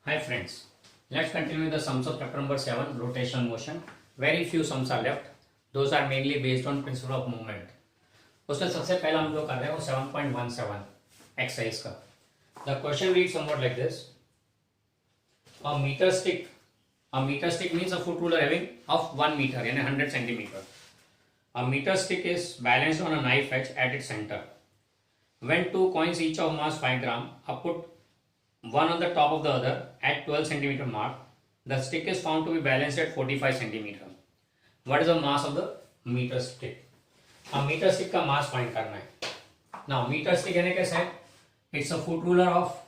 Hi friends, let's continue with the sums of chapter number 7, rotational motion. Very few sums are left. Those are mainly based on principle of movement. उसमें सबसे पहला हम जो कर रहे हैं वो 7.17 एक्सरसाइज का. The question reads somewhat like this. A meter stick means a foot ruler having of 1 meter यानी 100 centimeter. A meter stick is balanced on a knife edge at its center. When two coins each of mass 5 gram are put one on the top of the other at 12 centimeter mark, the stick is found to be balanced at 45 centimeter. What is the mass of the meter stick? अब metre stick का mass find करना है. Now metre stick यानी कैसा है? It's a foot ruler of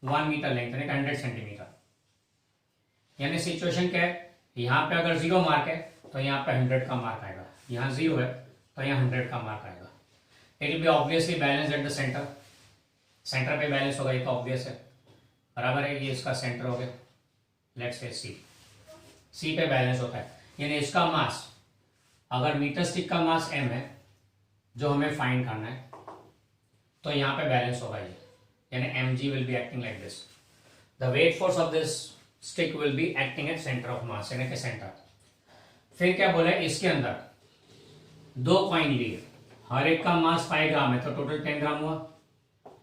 1 metre length यानी 100 centimetre. यानी situation क्या है? यहाँ पे अगर 0 मार्क है तो यहाँ पे 100 का मार्क आएगा. यहाँ 0 है तो यहाँ 100 का मार्क आएगा. It will be obviously balance at the centre. Centre पे बैलेंस होगा, ये तो ऑब्वियस है. बराबर है, ये इसका सेंटर हो गया. लेट्स से सी पे बैलेंस होता है. यानी इसका मास, अगर मीटर स्टिक का मास m है जो हमें फाइंड करना है, तो यहाँ पे बैलेंस होगा ये. यानी mg will be acting like this. The weight force of this stick will be acting at centre of mass यानी कि सेंटर. फिर क्या बोला, इसके अंदर 2 कॉइन लिए, हर एक का मास 5 ग्राम है तो टोटल 10 ग्राम हुआ.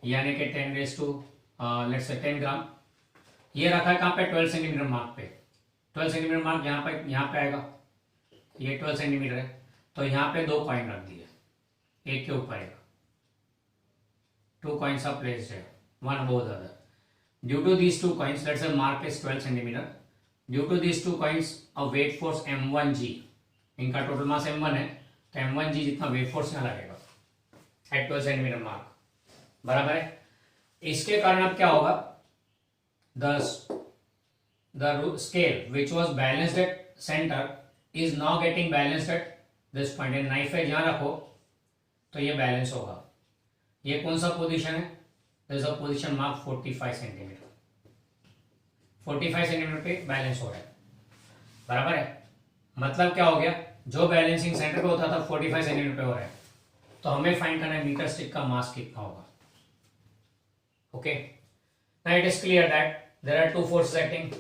यानी कि 10 रेज टू लेट्स से 10 ग्राम. ये रखा है कहाँ पे? 12 सेंटीमीटर मार्क पे. 12 सेंटीमीटर मार्क यहाँ पे आएगा. ये 12 सेंटीमीटर है तो यहाँ पे 2 कॉइन रख दिए, एक के ऊपर एक. 2 coins are placed here, one above the other. Due to these 2 coins, let's say mark is 12 centimeter. Due to these 2 coins, a weight force m1g, इनका टोटल मास m1 है तो m1g जितना वेट फोर्स यहाँ लगेगा eight 12 centimetre mark. बराबर है. इसके कारण अब क्या होगा? the scale which was balanced at center is now getting balanced at this point. and knife edge यहाँ रखो तो ये बैलेंस होगा. ये कौन सा पोजीशन है? This is a position mark 45 centimetre. 45 centimetre पे बैलेंस हो रहा है. बराबर है. मतलब क्या हो गया? जो बैलेंसिंग सेंटर पे होता था 45 सेंटीमीटर पे हो रहा है. तो हमें फाइंड करना है मीटर स्टिक का मास कितना होगा. Okay, now it is clear that there are 2 forces acting.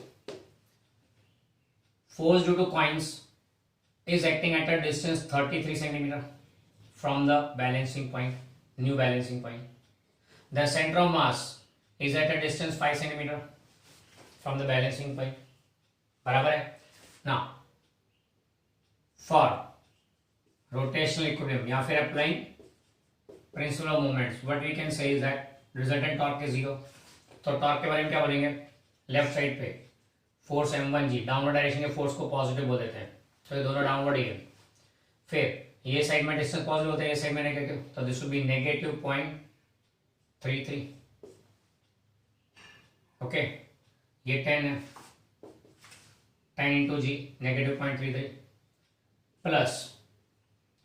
Force due to coins is acting at a distance 33 centimeter from the balancing point, new balancing point. The center of mass is at a distance 5 centimeter from the balancing point. बराबर है. Now, for rotational equilibrium या फिर applying principle of moments, what we can say is that resultant torque is 0. तो torque के बारे में क्या बोलेंगे? लेफ्ट साइड पे फोर्स m1g, डाउनवर्ड डायरेक्शन के फोर्स को पॉजिटिव बोल देते हैं तो ये दोनों डाउनवर्ड ही है. फिर ये साइड में डिस्टेंस पॉजिटिव होता है, ये साइड में नेगेटिव, तो this will be negative 0.33. Okay, ये 10 है, 10 इंटू जी नेगेटिव 0.33 प्लस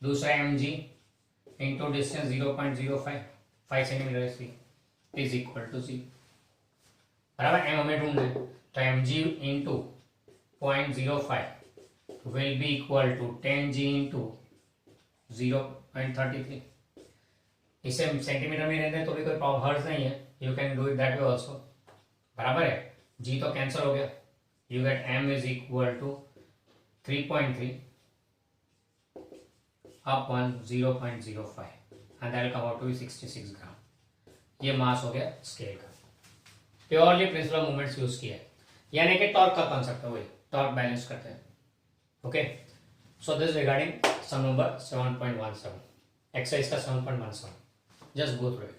दूसरा mg into distance 0.05 centimetre is equal to g. बराबर. एम हमें ढूंढना है तो mg into 0.05 will be equal to 10g into 0.33. इसे सेंटीमीटर में रहते हैं तो भी कोई हर्ज नहीं है. You can do it that way also. बराबर है. g तो कैंसिल हो गया. You get m is equal to 3.3 upon 0.05 and that will come out to be 66 ग्राम. ये मास हो गया स्केल का. Purely principle of movements use किया है. यानी कि टॉर्क का कॉन्सेप्ट है वही, टॉर्क बैलेंस करते हैं. Okay, so this regarding some number 7.17 exercise का 7.17. Just go through it.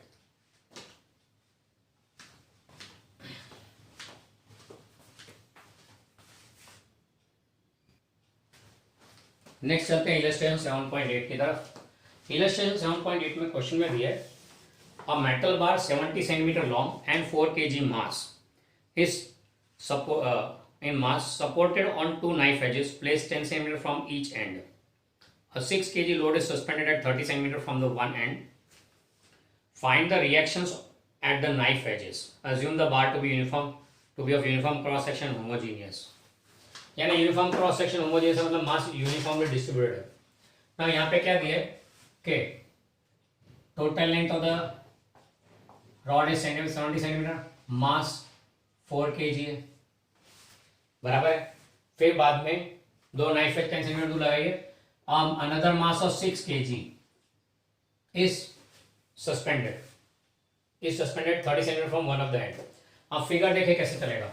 Next चलते हैं इलस्ट्रेशन 7.8 की तरफ. इलस्ट्रेशन 7.8 में क्वेश्चन में दिया है a metal bar 70 centimeter long and 4 kg mass is in mass supported on 2 knife edges placed 10 centimeter from each end. A 6 kg load is suspended at 30 centimeter from the one end. Find the reactions at the knife edges. Assume the bar to be of uniform cross section homogeneous. यानी uniform cross section homogeneous मतलब मास uniformly distributed है. ना यहाँ पे क्या दिया है कि total length of the rod is 70 centimeter, mass 4 kg है, बराबर है। फिर बाद में दो नाइफ एज 10 सेंटीमीटर दूर लगाइए। Another mass of 6 kg is suspended 30 centimetre from one of the end. अब फिगर देखें कैसे चलेगा।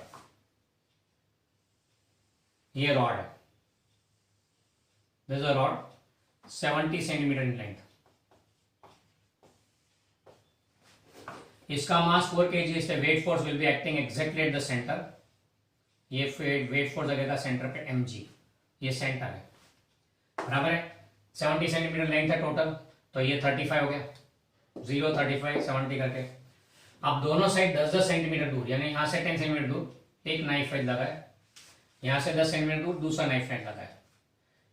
ये रॉड है, this is a rod 70 centimetre in length, इसका मास 4 kg, इससे weight force will be acting exactly at the centre. ये weight force लगेगा सेंटर पे mg, ये सेंटर है, बराबर है। 70 सेंटीमीटर लेंथ है टोटल, तो ये 35 हो गया, 0 35 70 करके। अब दोनों साइड 10-10 सेंटीमीटर दूर, यानी यहां से 10 सेंटीमीटर दूर एक नाइफ एज लगा है, यहां से 10 सेंटीमीटर दूर दूसरा नाइफ एज लगा है,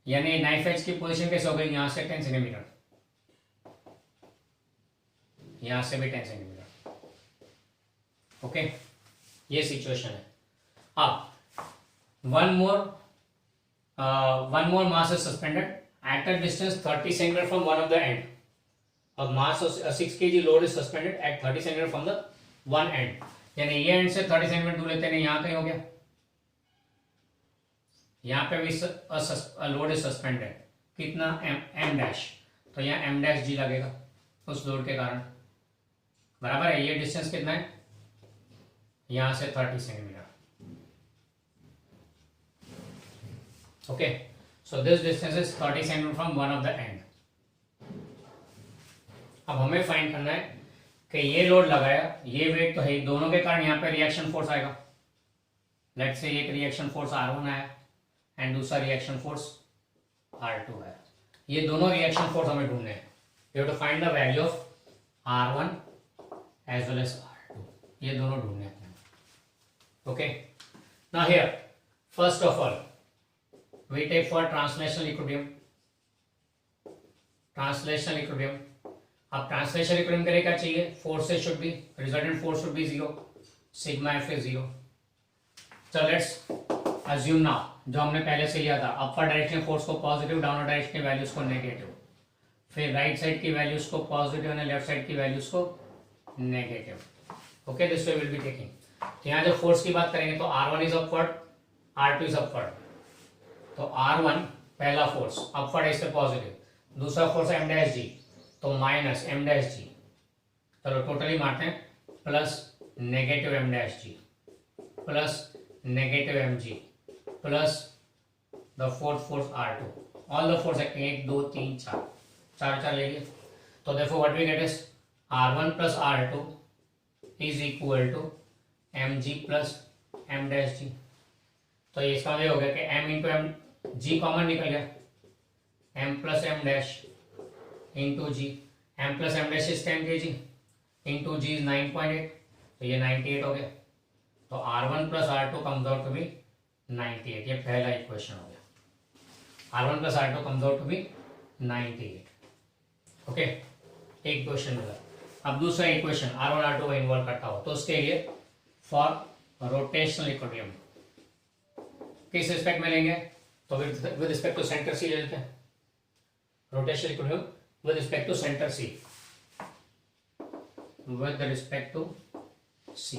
यानी नाइफ एज की पोजीशन कैसे हो गई, यहां से 10 सेंटीमीटर, यहां से भी 10 सेंटीमीटर। ओके, ये सिचुएशन है। अब one more mass is suspended at a distance 30 centimetre from one of the end. अब mass of 6 kg load is suspended at 30 centimetre from the one end, यानी ये एंड से 30 सेंटीमीटर दूर लेते हैं, यहां कहीं हो गया, यहां पे भी लोड इज सस्पेंडेड, कितना m डैश, तो यहाँ m डैश g लगेगा उस लोड के कारण, बराबर है। ये डिस्टेंस कितना है, यहां से 30 centimetre. Okay, so this distance is 30 centimetre from one of the end. अब हमें फाइंड करना है कि ये लोड लगाया, ये वेट तो है, दोनों के कारण यहाँ पे रिएक्शन फोर्स आएगा। लेट्स से एक रिएक्शन फोर्स R1 आया एंड दूसरा रिएक्शन फोर्स R2 आया। ये दोनों रिएक्शन फोर्स हमें ढूंढने हैं। You have to find the value of R1 as well as R2, ये दोनों ढूंढने हैं। Okay, now here first of all we take for translational equilibrium। Translational equilibrium, अब ट्रांसलेशनल इक्विलिब्रियम के लिए क्या चाहिए, forces should be, resultant force should be 0, sigma F is 0। चलो लेट्स अज्यूम नाउ, जो हमने पहले से लिया था, अपर डायरेक्शन फोर्स को पॉजिटिव, डाउनवर्ड डायरेक्शन की वैल्यूज को नेगेटिव, फिर राइट साइड की वैल्यूज को पॉजिटिव और लेफ्ट साइड की वैल्यूज को negative. Okay, this way will be taking. तो यहाँ जब फोर्स की बात करेंगे तो R1 is upward, R2 is upward. तो R1 पहला फोर्स अपवर्ड है, इससे पॉजिटिव, दूसरा फोर्स m डैश g, तो माइनस m डैश g, चलो टोटली मारते हैं, plus negative m dash g plus negative mg plus the fourth force R2, all the force 1 2 3 4 ले लिए। तो देखो what we get is R1 plus R2 is equal to mg plus m dash g। तो ये इसका मतलब हो गया कि m into m, g common निकल गया, m plus m dash into g, m plus m dash is 10 kg into g is 9.8, तो ये 98 हो गया। तो R1 plus R2 comes out to be 98, ये पहला इक्वेशन हो गया। R1 plus R2 comes out to be 98। Okay, एक इक्वेशन मिला। अब दूसरा इक्वेशन R1 R2 को इन्वॉल्व करता हो, तो उसके लिए फॉर रोटेशनल इक्विलिब्रियम किस रिस्पेक्ट में लेंगे, तो with respect to centre C ले लेते हैं। Rotational equilibrium with respect to centre C, with respect to C,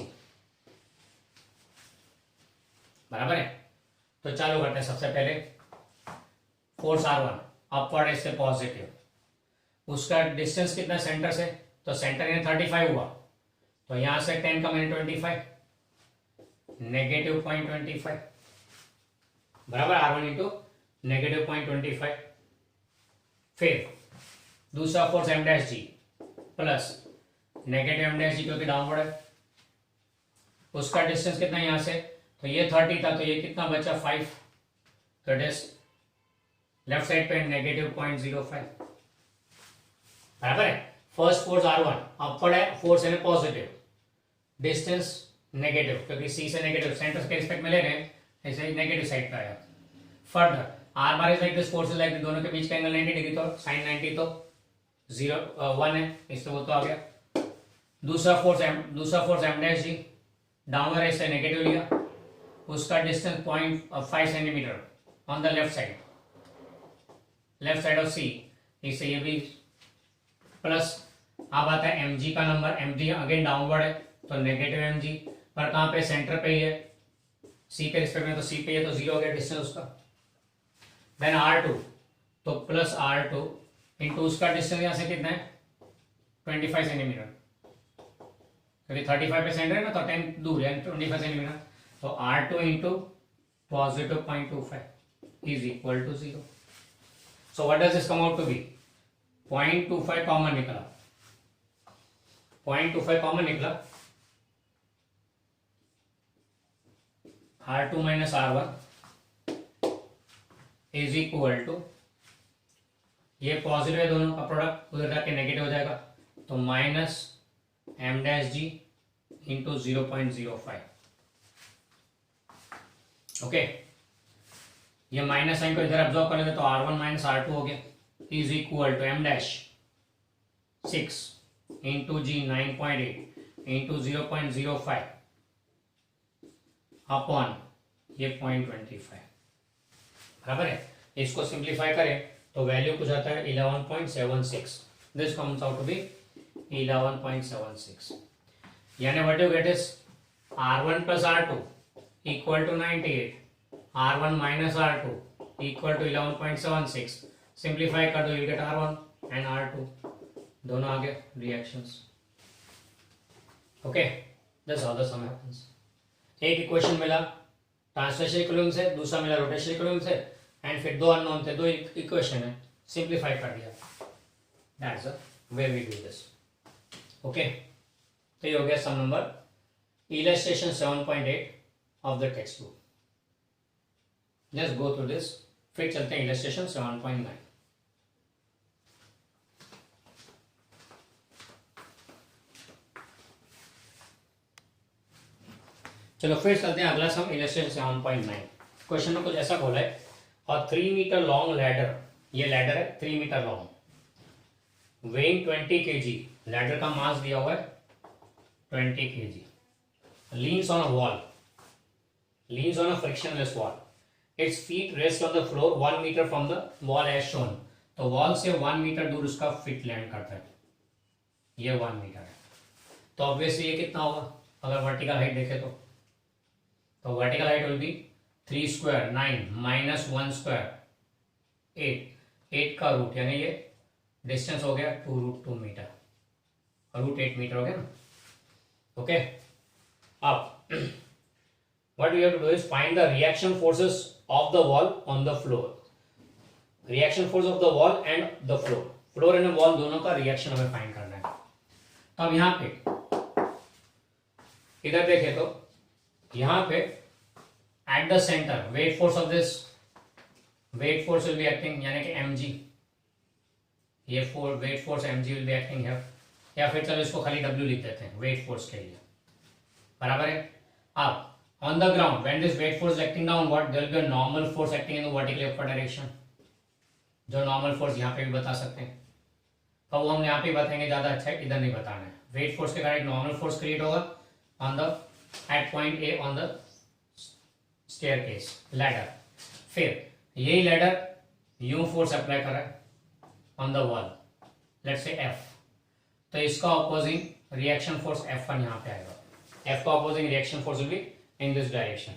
बराबर है। तो चालू करते हैं। सबसे पहले फोर्स R1 अपवर्ड से पॉजिटिव, उसका डिस्टेंस कितना सेंटर से, तो सेंटर यानी 35 हुआ, तो यहां से 10 का मैंने 25, नेगेटिव 0.25, बराबर R1 इंटू नेगेटिव 0.25। फिर दूसरा फोर्स m डैश जी प्लस नेगेटिव m डैश जी, क्योंकि डाउनवर्ड है, उसका डिस्टेंस कितना यहां से, तो ये 30 था, तो ये कितना बचा 5, तो इट इज लेफ्ट साइड पे नेगेटिव 0.05, बराबर है। फर्स्ट फोर्स R1 अपवर्ड है, फोर्स है पॉजिटिव, डिस्टेंस नेगेटिव, क्योंकि सी से नेगेटिव सेंटर के रिस्पेक्ट में ले रहे हैं, ऐसे ही नेगेटिव साइड पे आया। Further are bar is like this, force is like this, दोनों के बीच का एंगल 90 डिग्री, तो साइन 90 तो 1 है, इससे वो तो आ गया। दूसरा force m dash g, downward है, इससे नेगेटिव लिया, उसका distance 0.5 centimetre on the left side of C, इससे ये भी प्लस। अब आता है mg का नंबर, mg अगेन डाउनवर्ड है, तो नेगेटिव mg, पर कहाँ पे, सेंटर पे ही है, सी के रिस्पेक्ट में, तो सी पे है तो 0 हो गया डिस्टेंस उसका। देन R2, तो प्लस R2 इंटू उसका डिस्टेंस यहाँ से कितना है 25 सेंटीमीटर, क्योंकि 35 पे सेंटर है ना, तो 10 दूर है 25 सेंटीमीटर, तो R2 into positive 0.25 is equal to 0। So what does this come out to be, 0.25 common निकला, 0.25 कॉमन निकला, R2 minus R1 is equal to, ये पॉजिटिव है दोनों का प्रोडक्ट, उधर जाके नेगेटिव हो जाएगा, तो माइनस एम डैश जी इंटू 0.05। ओके, ये माइनस साइन को इधर ऑब्जॉर्व कर लेते तो R1 माइनस R2 हो गया, is equal to m dash 6 into g 9.8 into 0.05 upon ये 0.25, बराबर है। इसको सिंप्लीफाई करें तो वैल्यू कुछ आता है 11.76, this comes out to be 11.76, यानी what you get is R1 plus R2 equal to 98, R1 minus R2 equal to 11.76, simplify कर दो you get R1 and R2, दोनों आ गए reactions. Okay, that's how the sum happens. एक equation मिला translation equilibrium से, दूसरा मिला रोटेशन इक्विलिब्रियम से, एंड फिर दो अननोन थे, दो इक्वेशन है, सिंप्लीफाई कर दिया, that's the way we do this. Okay, तो ये हो गया some number illustration 7.8 of the text book. Just go through this, फिर चलते हैं इलस्ट्रेशन 7.9। चलो फिर चलते हैं अगला सम इलस्ट्रेशन 7.9। क्वेश्चन में कुछ ऐसा बोला है, और 3 मीटर लॉन्ग लैडर, ये लैडर है 3 metre long, weighing 20 kg, ladder का मास दिया हुआ है 20 kg, leans on a wall, leans on a frictionless wall, its feet rest on the floor 1 meter from the wall as shown, तो wall से 1 metre दूर उसका fit land करता है, ये 1 मीटर है, तो ऑब्वियसली ये कितना होगा अगर वर्टिकल हाइट देखे तो vertical height will be 3 square 9 minus 1 square 8 का रूट, यानी ये डिस्टेंस हो गया 2√2 मीटर, रूट 8 मीटर हो गया ना। ओके, अब what we have to do is find the reaction forces of the wall on the floor, reaction force of the wall and the floor, floor and wall दोनों का reaction हमें find करना है। तो अब यहाँ पे इधर देखें तो यहाँ पे at the centre weight force of this, weight force will be acting, यानी कि mg, ये weight force mg will be acting है, या फिर चलो इसको खाली w लिख देते हैं वेट फोर्स के लिए, बराबर है। अब on the ground when this weight force is acting downward there will be a normal force acting in the vertically upward direction, जो नॉर्मल फोर्स यहाँ पे भी बता सकते हैं, तो वो हम यहाँ पे बताएंगे, ज्यादा अच्छा है, इधर नहीं बताना है। वेट फोर्स के कारण एक नॉर्मल फोर्स क्रिएट होगा on the at point A on the staircase ladder, फिर यही लैडर यूं फोर्स अप्लाई कर रहा है on the wall, let's say F, तो इसका ऑपोजिंग रिएक्शन फोर्स F1 यहाँ पे आएगा, F का opposing reaction force will be in this direction.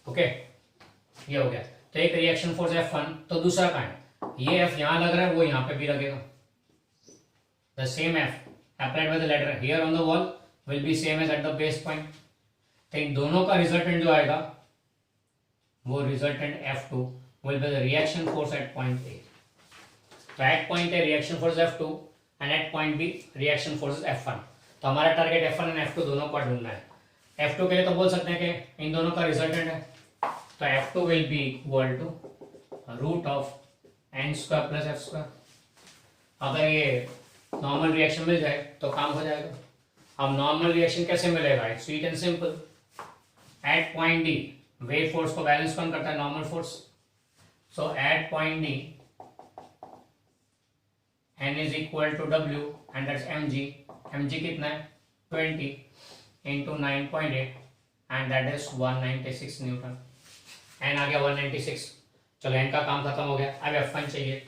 Okay, ये हो गया, तो एक रिएक्शन फोर्स F1, तो दूसरा कहाँ है, ये F यहाँ लग रहा है, वो यहाँ पे भी लगेगा, the same F applied by the ladder here on the wall will be same as at the base point, तो इन दोनों का रिजल्टेंट जो आएगा वो resultant F2 will be the reaction force at point A, तो at point A reaction force F2 and at point B reaction force F1, तो हमारा target F1 और F2 दोनों का ढूंढना है। F2 के लिए तो बोल सकते हैं कि इन दोनों का रिजल्टेंट है, तो F2 will be equal to root of n square plus f square, अगर ये नॉर्मल रिएक्शन मिल जाए तो काम हो जाएगा। अब नॉर्मल रिएक्शन कैसे मिलेगा, it's sweet and simple, at point D weight force को बैलेंस कौन करता है, normal force, so at point D n is equal to w and that's mg कितना है 20 into 9.8 and that is 196 newton, n आ गया 196, चलो n का काम खत्म हो गया, अब F1 चाहिए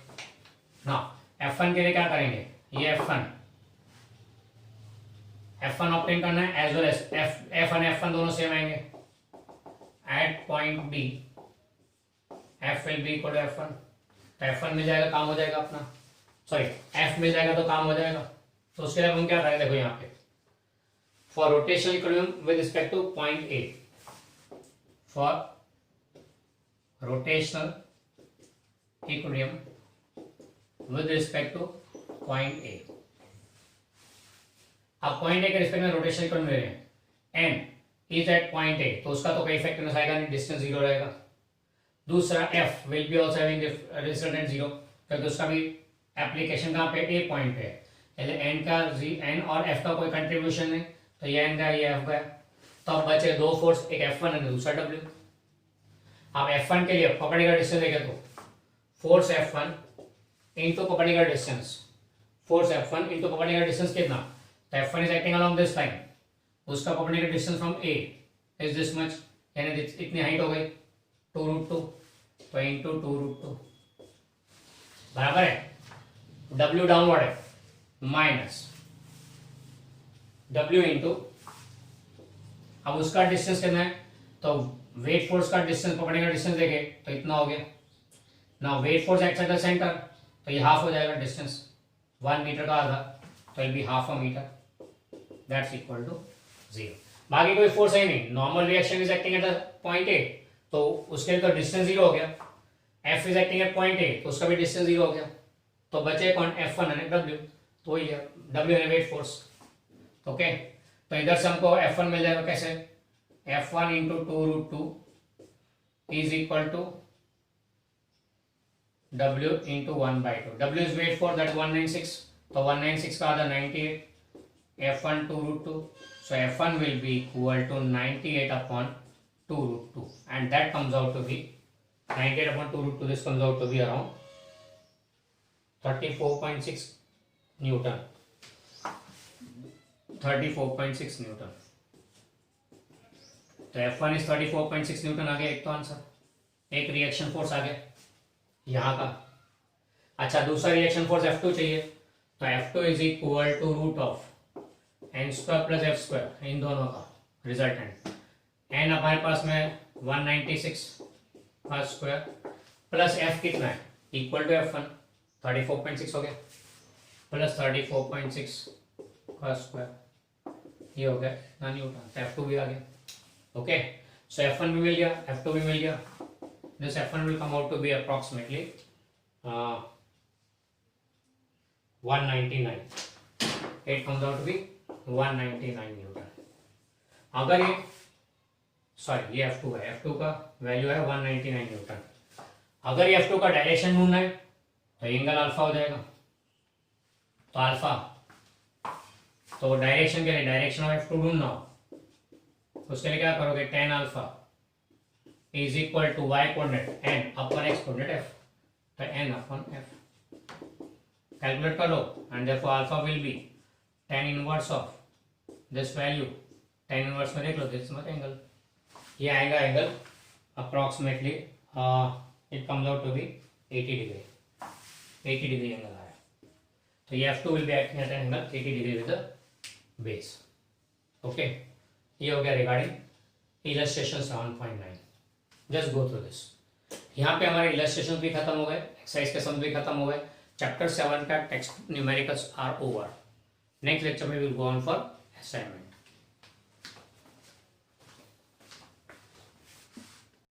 ना। F1 के लिए क्या करेंगे, ये F1 F1 ऑप्टेन करना है as well as F1 F1 दोनों सेम आएंगे at point B F will be equal to F1, तो F1 मिल जाएगा, काम हो जाएगा अपना, सॉरी F मिल जाएगा तो काम हो जाएगा। तो उसके लिए हम क्या करेंगे, देखो यहाँ पे for rotational equilibrium with respect two point A, for rotational equilibrium with respect two point A, आप पॉइंट ए के रिस्पेक्ट में रोटेशन इक्विलिब्रियम ले रहे हैं, N is at point A, तो उसका तो कोई इफेक्ट नहीं आएगा, नहीं, डिस्टेंस जीरो रहेगा। दूसरा F will be also having resultant zero, क्योंकि उसका भी एप्लीकेशन कहाँ पे, ए पॉइंट पे है, एन का एन और एफ का कोई कंट्रीब्यूशन नहीं, तो ये एन का ये एफ का, तो अब बचे दो फोर्स, एक F1 और दूसरा W। आप F1 के लिए पकड़ने का डिस्टेंस देखें तो फोर्स F1 इनटू पकड़ने का डिस्टेंस, फोर्स F1 इनटू पकड़ने का डिस्टेंस कितना, तो F1 is acting along this line, उसका पकड़ने का distance from A is this much, यानी इतनी हाइट हो गई 2√2, तो इनटू 2√2 बराबर है W डाउनवर्ड है माइनस W इंटू, अब उसका डिस्टेंस कितना है, तो वेट फोर्स का डिस्टेंस पकड़ने का डिस्टेंस देखे तो इतना हो गया, ना weight force act at the centre, तो ये हाफ हो जाएगा डिस्टेंस, 1 मीटर का आधा, तो it be half a metre, that's equal to 0। बाकी कोई फोर्स है नहीं, normal reaction is acting at the point A, तो उसके लिए तो डिस्टेंस 0 हो गया, F is acting at point A, तो उसका भी डिस्टेंस 0 हो गया, तो बचे कौन, F1 और W, तो वही है W है वेट फोर्स, ओके। तो इधर से हमको F1 मिल जाएगा कैसे, F1 into 2√2 is equal to W into 1/2, W is weight force that 196, तो 196 का आधा 98, F1 2√2, so F1 will be equal to 98 upon 2√2, and that comes out to be 98 upon 2√2, this comes out to be around 34.6 Newton, 34.6 Newton, तो F1 is 34.6 Newton आ गया एक तो answer, एक reaction force आ गया यहाँ का। अच्छा, दूसरा रिएक्शन फोर्स F2 चाहिए, तो F2 is equal to root of n square plus F square, इन दोनों का रिजल्टेंट, n हमारे पास में 196 का स्क्वायर प्लस f कितना है, इक्वल टू F1 34.6 हो गया, प्लस 34.6 का स्क्वायर, ये हो गया ना न्यूटन, तो F2 भी आ गया, ओके। सो F1 भी मिल गया, F2 भी मिल गया, this F1 will come out to be approximately 199, it comes out to be 199 Newton. अगर ये सॉरी ये F2 है, F2 का वैल्यू है 199 न्यूटन, अगर ये F2 का डायरेक्शन ढूंढना है तो एंगल अल्फा हो जाएगा, तो अल्फा, तो डायरेक्शन के लिए डायरेक्शन ऑफ F2 ढूंढना हो, उसके लिए क्या करोगे, tan alpha is equal to y coordinate n अपन x कोऑर्डिनेट f, तो n अपन f कैलकुलेट कर लो, and therefore alpha will be tan inverse of this value, tan inverse में देख लो दिस मच एंगल, ये आएगा angle approximately it comes out to be 80 degree, 80 degree angle आया, तो ये F2 will be acting at angle 80 degree with the base, okay. ये हो गया regarding illustration 7.9, just go through this. यहाँ पे हमारे इलस्ट्रेशन भी खत्म हो गए, एक्सरसाइज के सम भी खत्म हो गए, चैप्टर 7 का text numericals are over. Next lecture में will go on for assignment.